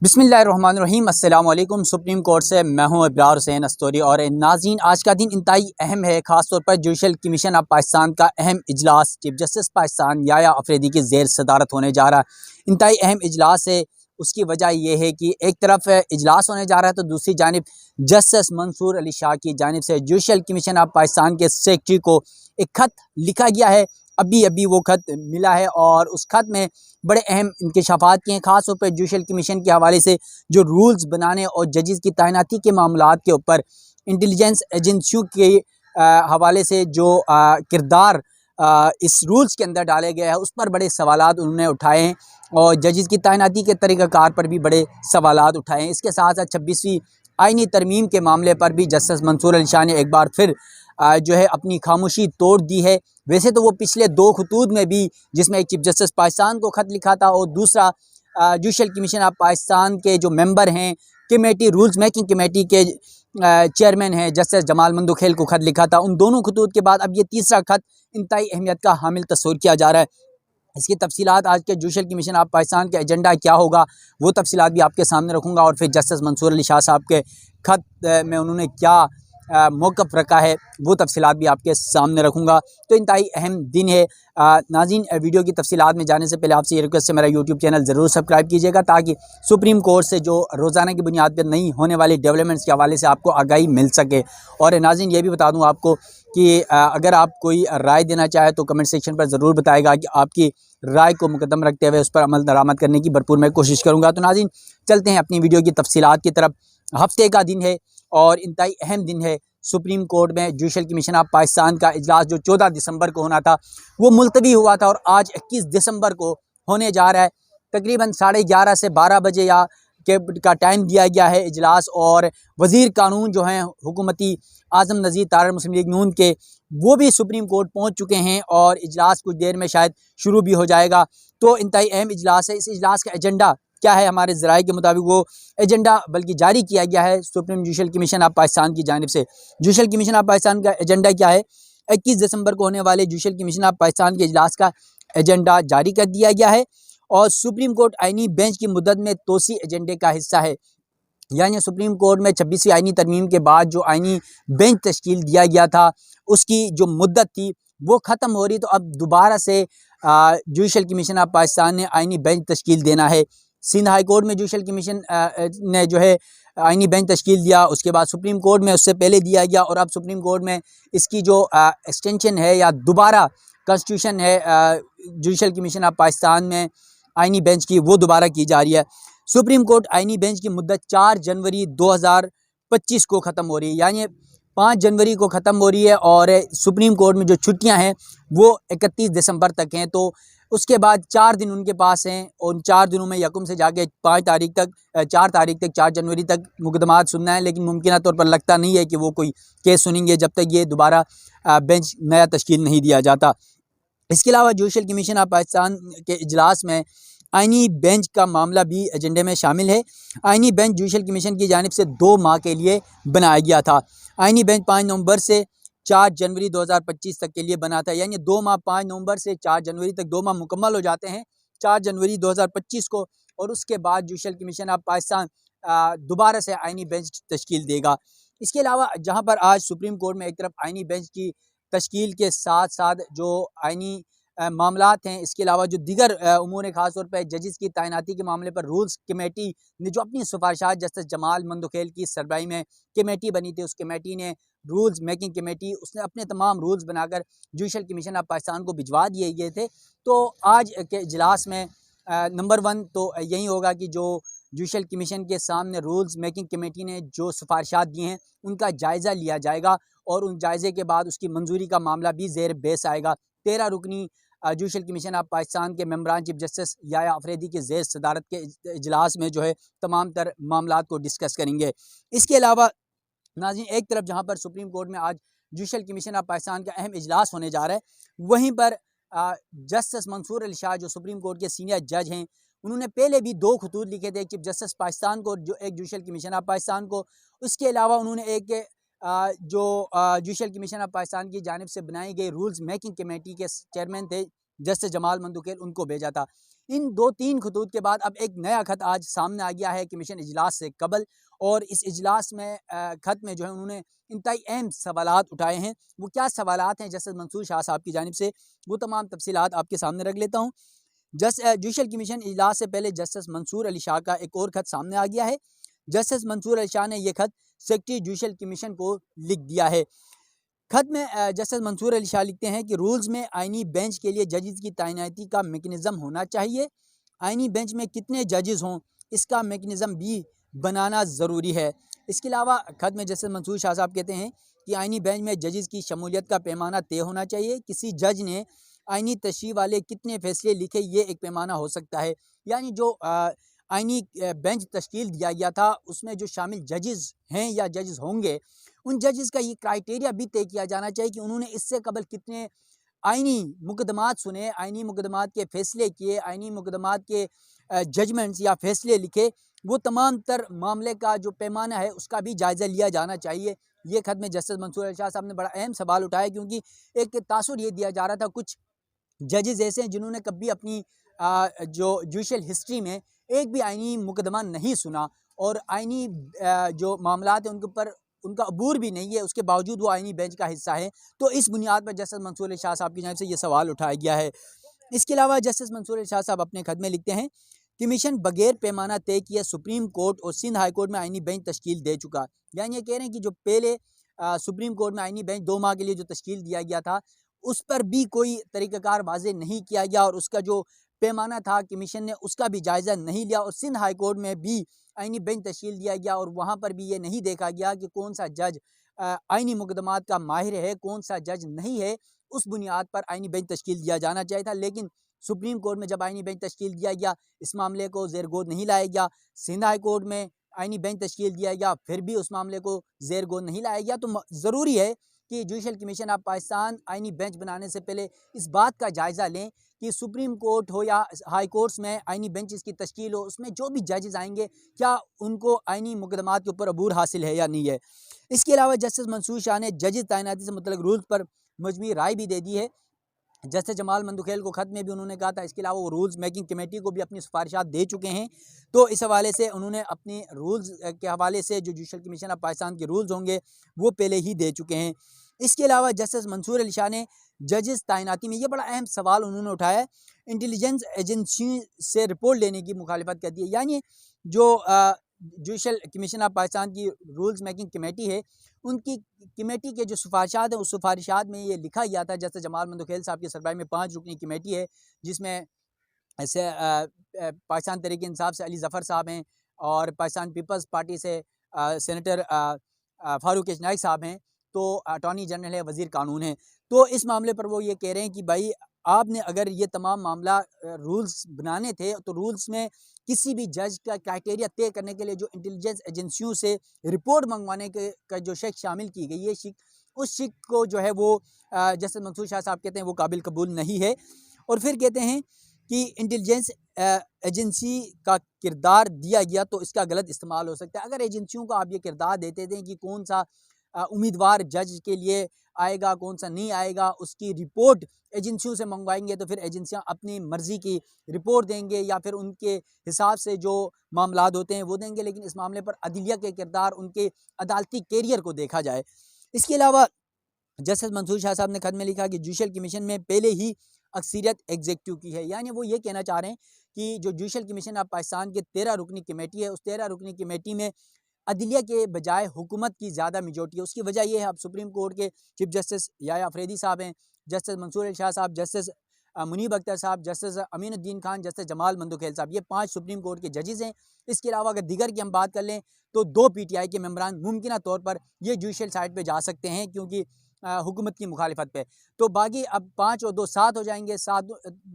बिस्मिल्लाहिर्रहमानिर्रहीम अस्सलाम वालेकुम। सुप्रीम कोर्ट से मैं हूं इब्रार हुसैन अस्तोरी और नाज़रीन, आज का दिन इंतहाई अहम है। ख़ासतौर पर जुडिशल कमीशन ऑफ पाकिस्तान का अहम इजलास चीफ जस्टिस पाकिस्तान याया अफरीदी की ज़ेर सदारत होने जा रहा है। इंतहाई अहम इजलास है। उसकी वजह यह है कि एक तरफ इजलास होने जा रहा है तो दूसरी जानिब जस्टिस मंसूर अली शाह की जानिब से जुडिशल कमीशन ऑफ पाकिस्तान के सेक्रेटरी को एक ख़त लिखा गया है। अभी अभी वो ख़त मिला है और उस ख़त में बड़े अहम इंकशाफात किए हैं। ख़ास तौर पर जुडिशल कमीशन के हवाले से जो रूल्स बनाने और जजेस की तैनाती के मामलात के ऊपर इंटेलिजेंस एजेंसियों के हवाले से जो किरदार इस रूल्स के अंदर डाले गए हैं उस पर बड़े सवालात उन्होंने उठाए हैं और जजेस की तैनाती के तरीक़ाकार पर भी बड़े सवालात उठाए हैं। इसके साथ साथ 26वीं आइनी तरमीम के मामले पर भी जस्टिस मंसूर अली शाह ने एक बार फिर जो है अपनी खामोशी तोड़ दी है। वैसे तो वो पिछले दो खतूत में भी, जिसमें एक चीफ जस्टिस पाकिस्तान को ख़त लिखा था और दूसरा जुडिशल कमीशन ऑफ पाकिस्तान के जो मेंबर हैं कमेटी, रूल्स मेकिंग कमेटी के चेयरमैन हैं जस्टिस जमाल मंदोखेल को ख़त लिखा था। उन दोनों खतूत के बाद अब ये तीसरा ख़त इंतहाई अहमियत का हामिल तस्वूर किया जा रहा है। इसकी तफसीलात आज के जुडिशल कमीशन ऑफ पाकिस्तान के एजेंडा क्या होगा वो तफसीलात भी आपके सामने रखूँगा और फिर जस्टिस मंसूर अली शाह साहब के ख़त में उन्होंने क्या मौक़िफ़ रखा है वो तफसीलात भी आपके सामने रखूँगा। तो इंतहाई अहम दिन है। नाज़रीन, वीडियो की तफसीलात में जाने से पहले आपसे ये रिक्वेस्ट है, मेरा यूट्यूब चैनल ज़रूर सब्सक्राइब कीजिएगा ताकि सुप्रीम कोर्ट से जो रोज़ाना की बुनियाद पर नई होने वाली डेवलपमेंट्स के हवाले से आपको आगाही मिल सके। और नाज़रीन, ये भी बता दूँ आपको कि अगर आप कोई राय देना चाहें तो कमेंट सेक्शन पर ज़रूर बताएगा कि आपकी राय को मुकद्दम रखते हुए उस पर अमल दरामद करने की भरपूर मैं कोशिश करूँगा। तो नाज़रीन, चलते हैं अपनी वीडियो की तफसीलात की तरफ। हफ्ते का दिन है और इंतहाई अहम दिन है। सुप्रीम कोर्ट में जुडिशल कमीशन ऑफ पाकिस्तान का इजलास जो 14 दिसंबर को होना था वो मुलतवी हुआ था और आज 21 दिसंबर को होने जा रहा है। तकरीबन 11:30 से 12 बजे का टाइम दिया गया है इजलास। और वज़ीर कानून जो हैं हुकूमती आज़म नज़ीर तारड़ मुस्लिम लीग नून के, वो भी सुप्रीम कोर्ट पहुँच चुके हैं और इजलास कुछ देर में शायद शुरू भी हो जाएगा। तो इंतहाई अहम इजलास है। इस इजलास का एजेंडा क्या है, हमारे ज़राए के मुताबिक वो एजेंडा बल्कि जारी किया गया है supreme judicial commission of Pakistan की जानिब से। जुडिशल कमीशन ऑफ पाकिस्तान का एजेंडा क्या है, 21 दिसंबर को होने वाले जुडिशल कमीशन ऑफ पाकिस्तान के इजलास का एजेंडा जारी कर दिया गया है और सुप्रीम कोर्ट आइनी बेंच की मुद्दत में तोसी एजेंडे का हिस्सा है। यानी सुप्रीम कोर्ट में 26वीं आइनी तरमीम के बाद जो आइनी बेंच तश्कील दिया गया था उसकी जो मुद्दत थी वो ख़त्म हो रही, तो अब दोबारा से जुडिशल कमीशन ऑफ पाकिस्तान ने आइनी बेंच तश्कील देना है। सिंध हाई कोर्ट में जुडिशल कमीशन ने जो है आइनी बेंच तश्कील दिया, उसके बाद सुप्रीम कोर्ट में उससे पहले दिया गया और अब सुप्रीम कोर्ट में इसकी जो एक्सटेंशन है या दोबारा कॉन्स्टिट्यूशन है जुडिशल कमीशन ऑफ पाकिस्तान में आइनी बेंच की, वो दोबारा की जा रही है। सुप्रीम कोर्ट आइनी बेंच की मुद्दत 4 जनवरी 2025 को ख़त्म हो रही है, यानी 5 जनवरी को ख़त्म हो रही है और सुप्रीम कोर्ट में जो छुट्टियां हैं वो 31 दिसंबर तक हैं। तो उसके बाद 4 दिन उनके पास हैं और उन 4 दिनों में यकम से जाके 4 तारीख तक 4 जनवरी तक मुकदमात सुनना है। लेकिन मुमकिन तौर पर लगता नहीं है कि वो कोई केस सुनेंगे जब तक ये दोबारा बेंच नया तश्कील नहीं दिया जाता। इसके अलावा जुडिशल कमीशन ऑफ पाकिस्तान के इजलास में आइनी बेंच का मामला भी एजेंडे में शामिल है। आइनी बेंच जुडिशल कमीशन की जानिब से 2 माह के लिए बनाया गया था। आइनी बेंच 5 नवंबर से 4 जनवरी 2025 तक के लिए बना था, यानी 2 माह, 5 नवंबर से 4 जनवरी तक 2 माह मुकम्मल हो जाते हैं 4 जनवरी 2025 को। और उसके बाद जुडिशल कमीशन ऑफ पाकिस्तान दोबारा से आइनी बेंच तश्कील देगा। इसके अलावा जहाँ पर आज सुप्रीम कोर्ट में एक तरफ आइनी बेंच की तश्कील के साथ साथ जो आइनी मामलात हैं, इसके अलावा जो दीगर उमूर हैं, ख़ास तौर पर जजेस की तैनाती के मामले पर रूल्स कमेटी ने जो अपनी सिफारिशात जस्टिस जमाल मंदोखेल की सरबराही में कमेटी बनी थी, उस कमेटी ने रूल्स मेकिंग कमेटी, उसने अपने तमाम रूल्स बनाकर जुडिशल कमीशन ऑफ पाकिस्तान को भिजवा दिए गए थे। तो आज के इजलास में नंबर 1 तो यही होगा कि जो जुडिशल कमीशन के सामने रूल्स मेकिंग कमेटी ने जो सिफारिशात दी हैं उनका जायज़ा लिया जाएगा और उन जायज़े के बाद उसकी मंजूरी का मामला भी ज़ेर बेस आएगा। 13 रुकनी जुडिशल कमीशन ऑफ पाकिस्तान के मेंबरान चीफ जस्टिस याया अफरीदी के ज़ेर सदारत के इजलास में जो है तमाम तर मामलात को डिस्कस करेंगे। इसके अलावा नाज़रीन, एक तरफ जहाँ पर सुप्रीम कोर्ट में आज जुडिशल कमीशन ऑफ पाकिस्तान का अहम इजलास होने जा रहा है, वहीं पर जस्टिस मंसूर अली शाह जो सुप्रीम कोर्ट के सीनियर जज हैं, उन्होंने पहले भी 2 खतूत लिखे थे, एक चीफ जस्टिस पाकिस्तान को, जो एक जुडिशल कमीशन ऑफ पाकिस्तान को। उसके अलावा उन्होंने एक जो जुडिशल कमीशन ऑफ पाकिस्तान की जानिब से बनाई गई रूल्स मेकिंग कमेटी के चेयरमैन थे जस्टिस जमाल मंदोखेल, उनको भेजा था। इन 2-3 खतूत के बाद अब एक नया खत आज सामने आ गया है कमीशन इजलास से कबल, और इस इजलास में खत में जो है उन्होंने इंतहाई अहम सवालात उठाए हैं। वो क्या सवालात हैं जस्टिस मंसूर शाह साहब की जानिब से, वो तमाम तफसीलात आपके सामने रख लेता हूँ। जुडिशल कमीशन इजलास से पहले जस्टिस मंसूर अली शाह का एक और खत सामने आ गया है। जस्टिस मंसूर अली शाह ने यह खत सेक्रेटरी जुडिशल कमीशन को लिख दिया है। खत में जस्टिस मंसूर अली शाह लिखते हैं कि रूल्स में आईनी बेंच के लिए जजेस की तैनाती का मेकनिज़म होना चाहिए। आईनी बेंच में कितने जजेस हों इसका मेकनिज़म भी बनाना ज़रूरी है। इसके अलावा खत में जस्टिस मंसूर शाह साहब कहते हैं कि आईनी बेंच में जजेस की शमूलियत का पैमाना तय होना चाहिए। किसी जज ने आईनी तशरीह वाले कितने फ़ैसले लिखे, ये एक पैमाना हो सकता है। यानी जो आईनी बेंच तश्कील दिया गया था उसमें जो शामिल जजेस हैं या जजेस होंगे, उन जजेस का ये क्राइटेरिया भी तय किया जाना चाहिए कि उन्होंने इससे कबल कितने आईनी मुकदमात सुने, आईनी मुकदमात के फ़ैसले किए, आईनी मुकदमात के जजमेंट्स या फ़ैसले लिखे। वो तमाम तर मामले का जो पैमाना है उसका भी जायज़ा लिया जाना चाहिए। ये खत में जस्टिस मंसूर अली शाह साहब ने बड़ा अहम सवाल उठाया, क्योंकि एक तासुर ये दिया जा रहा था कुछ जजेस ऐसे हैं जिन्होंने कभी अपनी जो जुडिशल हिस्ट्री में एक भी आईनी मुकदमा नहीं सुना, और आईनी जो मामलात हैं उनके ऊपर उनका अबूर भी नहीं है, उसके बावजूद वो आईनी बेंच का हिस्सा है। तो इस बुनियाद पर जस्टिस मंसूर अली शाह साहब की जानिब से ये सवाल उठाया गया है। इसके अलावा जस्टिस मंसूर अली शाह साहब अपने खत में लिखते हैं, कमीशन बगैर पैमाना तय किए सुप्रीम कोर्ट और सिंध हाई कोर्ट में आईनी बेंच तश्कील दे चुका। यानी ये कह रहे हैं कि जो पहले सुप्रीम कोर्ट में आईनी बेंच 2 माह के लिए जो तश्कील दिया गया था, उस पर भी कोई तरीक़ाकार वाज़ेह नहीं किया गया, और उसका जो पैमाना था कमीशन ने उसका भी जायज़ा नहीं लिया। और सिंध हाई कोर्ट में भी आईनी बेंच तश्कील दिया गया, और वहाँ पर भी ये नहीं देखा गया कि कौन सा जज आईनी मुकदमात का माहिर है, कौन सा जज नहीं है। उस बुनियाद पर आईनी बेंच तश्कील दिया जाना चाहिए था, लेकिन सुप्रीम कोर्ट में जब आईनी बेंच तश्कील दिया गया, इस मामले को ज़ेर गौर नहीं लाया गया। सिंध हाई कोर्ट में आईनी बेंच तश्कील दिया गया, फिर भी उस मामले को ज़ेर गौर नहीं लाया गया। तो ज़रूरी है कि जुडिशल कमीशन ऑफ पाकिस्तान आईनी बेंच बनाने से पहले इस बात का जायज़ा लें कि सुप्रीम कोर्ट हो या हाई कोर्ट्स में आईनी बेंचेस की तश्कील हो, उसमें जो भी जजेस आएंगे क्या उनको आईनी मुकदमात के ऊपर अबूर हासिल है या नहीं है। इसके अलावा जस्टिस मंसूर शाह ने जजेस तैनाती से मुतल्लिक़ रूल्स पर मजमूई राय भी दे दी है। जस्टिस जमाल मंदुखेल को ख़त में भी उन्होंने कहा था। इसके अलावा वो रूल्स मेकिंग कमेटी को भी अपनी सिफारिशात दे चुके हैं। तो इस हवाले से उन्होंने अपने रूल्स के हवाले से जो जुडिशल कमीशन ऑफ पाकिस्तान के रूल्स होंगे वो पहले ही दे चुके हैं। इसके अलावा जस्टिस मंसूर अली शाह ने जजेस तैनाती में ये बड़ा अहम सवाल उन्होंने उठाया है, इंटेलिजेंस एजेंसी से रिपोर्ट लेने की मुखालिफत कर दी है। यानी जो जुडिशल कमीशन ऑफ पाकिस्तान की रूल्स मेकिंग कमेटी है, उनकी कमेटी के जो सिफारिशात हैं उस सिफारिशात में ये लिखा गया था, जैसे जमाल मंदुखेल साहब की सरबराही में 5 रुकनी कमेटी है, जिसमें ऐसे पाकिस्तान तहरीक इंसाफ से अली ज़फ़र साहब हैं, और पाकिस्तान पीपल्स पार्टी से सेनेटर फ़ारूक नाइक साहब हैं, तो अटॉर्नी जनरल है, वज़ीर कानून है। तो इस मामले पर वो ये कह रहे हैं कि भाई आपने अगर ये तमाम मामला रूल्स बनाने थे, तो रूल्स में किसी भी जज का क्राइटेरिया तय करने के लिए जो इंटेलिजेंस एजेंसियों से रिपोर्ट मंगवाने के का जो शिक शामिल की गई है, उस शिक को जो है वो जैसे मंसूर शाह साहब कहते हैं वो काबिल कबूल नहीं है। और फिर कहते हैं कि इंटेलिजेंस एजेंसी का किरदार दिया गया तो इसका गलत इस्तेमाल हो सकता है। अगर एजेंसियों को आप ये किरदार देते थे कि कौन सा उम्मीदवार जज के लिए आएगा, कौन सा नहीं आएगा, उसकी रिपोर्ट एजेंसियों से मंगवाएंगे, तो फिर एजेंसियां अपनी मर्ज़ी की रिपोर्ट देंगे या फिर उनके हिसाब से जो मामलात होते हैं वो देंगे। लेकिन इस मामले पर अदलिया के किरदार, उनके अदालती कैरियर को देखा जाए। इसके अलावा जस्टिस मंसूर शाह साहब ने खत में लिखा कि जुडिशल कमीशन में पहले ही अक्सरियत एग्जीक्यूटिव की है। यानी वो ये कहना चाह रहे हैं कि जो जुडिशल कमीशन ऑफ पाकिस्तान के 13 रुकनी कमेटी है, उस 13 रुकनी कमेटी में अदलिया के बजाय हुकूमत की ज़्यादा मेजॉरिटी है। उसकी वजह यह है, अब सुप्रीम कोर्ट के चीफ जस्टिस याया अफरीदी साहब हैं, जस्टिस मंसूर अली शाह साहब, जस्टिस मुनीब अख्तर साहब, जस्टिस अमीनुद्दीन खान, जस्टिस जमाल मंदुखेल साहब, ये 5 सुप्रीम कोर्ट के जजेस हैं। इसके अलावा अगर दीगर की हम बात कर लें तो 2 PTI के मेम्बरान मुमकिन तौर पर ये जुडिशल साइड पे जा सकते हैं, क्योंकि हुकूमत की मुखालिफत पे। तो बाकी अब 5 और 2 7 हो जाएंगे। 7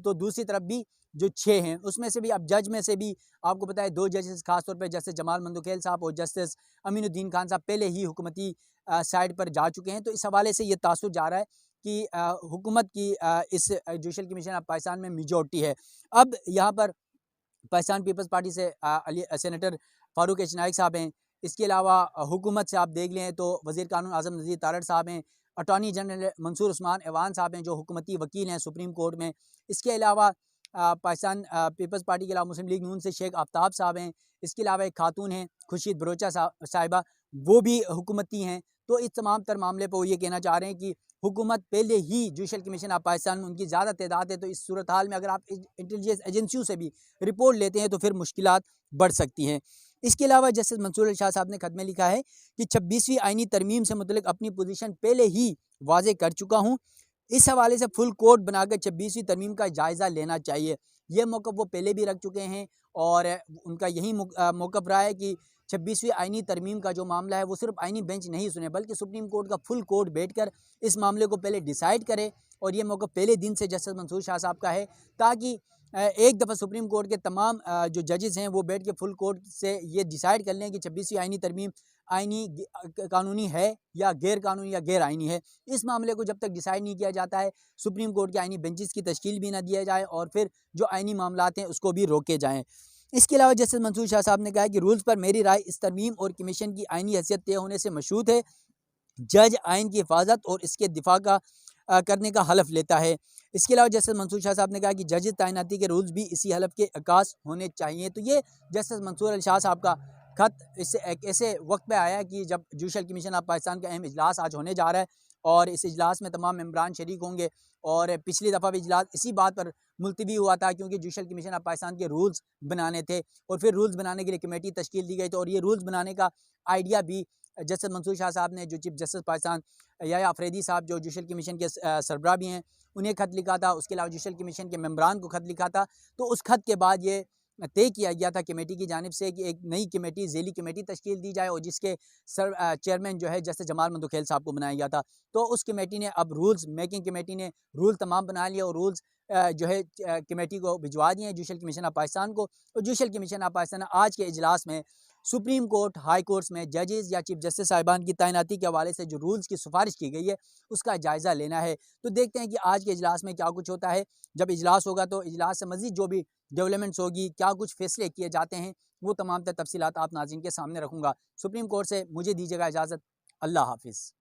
तो दूसरी तरफ भी जो 6 हैं उसमें से भी, अब जज में से भी आपको पता है 2 जजेस खासतौर पर जस्टिस जमाल मंदुखेल साहब और जस्टिस अमीनुद्दीन खान साहब पहले ही हुकूमती साइड पर जा चुके हैं। तो इस हवाले से ये तासुर जा रहा है कि हुकूमत की इस जुडिशल कमीशन ऑफ पाकिस्तान में मेजॉरिटी है। अब यहाँ पर पाकिस्तान पीपल्स पार्टी से सेनेटर फ़ारूक नाइक साहब हैं। इसके अलावा हुकूमत से आप देख लें तो वज़ीर कानून आज़म नज़ीर तारड़ साहब हैं, अटॉर्नी जनरल मंसूर उस्मान ऐवान साहब हैं जो हुकूमती वकील हैं सुप्रीम कोर्ट में। इसके अलावा पाकिस्तान पीपल्स पार्टी के अलावा मुस्लिम लीग नून से शेख आफ्ताब साहब हैं। इसके अलावा एक खातून हैं खुर्शीद बरोचा साहिबा, वो भी हुकूमती हैं। तो इस तमाम तर मामले पर वो ये कहना चाह रहे हैं कि हुकूमत पहले ही जुडिशल कमीशन ऑफ पाकिस्तान में उनकी ज़्यादा तादाद है, तो इस सूरत हाल में अगर आप इंटेलिजेंस एजेंसियों से भी रिपोर्ट लेते हैं तो फिर मुश्किलात बढ़ सकती हैं। इसके अलावा जस्टिस मंसूर अली शाह साहब ने खत में लिखा है कि 26वीं आईनी तरमीम से मुतल्लिक अपनी पोजीशन पहले ही वाजे कर चुका हूँ। इस हवाले से फुल कोड बनाकर 26वीं तरमीम का जायज़ा लेना चाहिए। ये मौक़िफ़ वो पहले भी रख चुके हैं और उनका यही मौक़िफ़ रहा है कि 26वीं आईनी तरमीम का जो मामला है वो सिर्फ आईनी बेंच नहीं सुने, बल्कि सुप्रीम कोर्ट का फुल कोर्ट बैठकर इस मामले को पहले डिसाइड करे। और ये मौक़िफ़ पहले दिन से जस्टिस मंसूर शाह साहब का है, ताकि एक दफ़ा सुप्रीम कोर्ट के तमाम जो जजेस हैं वो बैठ के फुल कोर्ट से ये डिसाइड कर लें कि 26वीं आईनी तरमीम आईनी कानूनी है या गैर कानूनी या गैर आईनी है। इस मामले को जब तक डिसाइड नहीं किया जाता है, सुप्रीम कोर्ट के आईनी बेंचेस की तश्कील भी ना दिया जाए और फिर जो आईनी मामलात हैं उसको भी रोके जाएँ। इसके अलावा जस्टिस मंसूर शाह साहब ने कहा कि रूल्स पर मेरी राय इस तरमीम और कमीशन की आईनी हैसियत तय होने से मशरूत है। जज आइन की हिफाजत और इसके दिफा का करने का हलफ लेता है। इसके अलावा जस्टिस मंसूर शाह साहब ने कहा कि जज तैनाती के रूल्स भी इसी हलफ के अकास होने चाहिए। तो ये जस्टिस मंसूर अली शाह साहब का खत इससे एक ऐसे वक्त पे आया कि जब जुडिशल कमीशन ऑफ पाकिस्तान का अहम इजलास आज होने जा रहा है और इस इजलास में तमाम मेंबरान शरीक होंगे। और पिछली दफ़ा भी इजलास इसी बात पर मुलतवी हुआ था, क्योंकि जुडिशल कमीशन ऑफ पाकिस्तान के रूल्स बनाने थे और फिर रूल्स बनाने के लिए कमेटी तश्कील दी गई थी। और ये रूल्स बनाने का आइडिया भी जस्टिस मंसूर शाह साहब ने, जो चीफ जस्टिस पाकिस्तान याया अफरीदी साहब जो जुडिशल कमीशन के सरबराह भी हैं, उन्हें खत लिखा था। उसके अलावा जुडिशल कमीशन के मेंबरान को खत लिखा था। तो उस खत के बाद ये तय किया गया था कमेटी की जानिब से कि एक नई कमेटी ज़ेली कमेटी तश्कील दी जाए और जिसके चेयरमैन जो है जस्टिस जमाल मंदुखेल साहब को बनाया गया था। तो उस कमेटी ने अब रूल्स मेकिंग कमेटी ने रूल तमाम बना लिए और रूल्स जो है कमेटी को भिजवा दिए हैं जुडिशल कमीशन ऑफ पाकिस्तान को। और जुडिशल कमीशन ऑफ पाकिस्तान आज के इजलास में सुप्रीम कोर्ट, हाई कोर्ट्स में जजेस या चीफ जस्टिस साहिबान की तैनाती के हवाले से जो रूल्स की सिफारिश की गई है उसका जायज़ा लेना है। तो देखते हैं कि आज के इजलास में क्या कुछ होता है। जब इजलास होगा तो इजलास से मज़ीद जो भी डेवलपमेंट्स होगी, क्या कुछ फैसले किए जाते हैं, वो तमाम तफसीलात आप नाज़रीन के सामने रखूँगा। सुप्रीम कोर्ट से मुझे दीजिएगा इजाज़त। अल्लाह हाफ़िज़।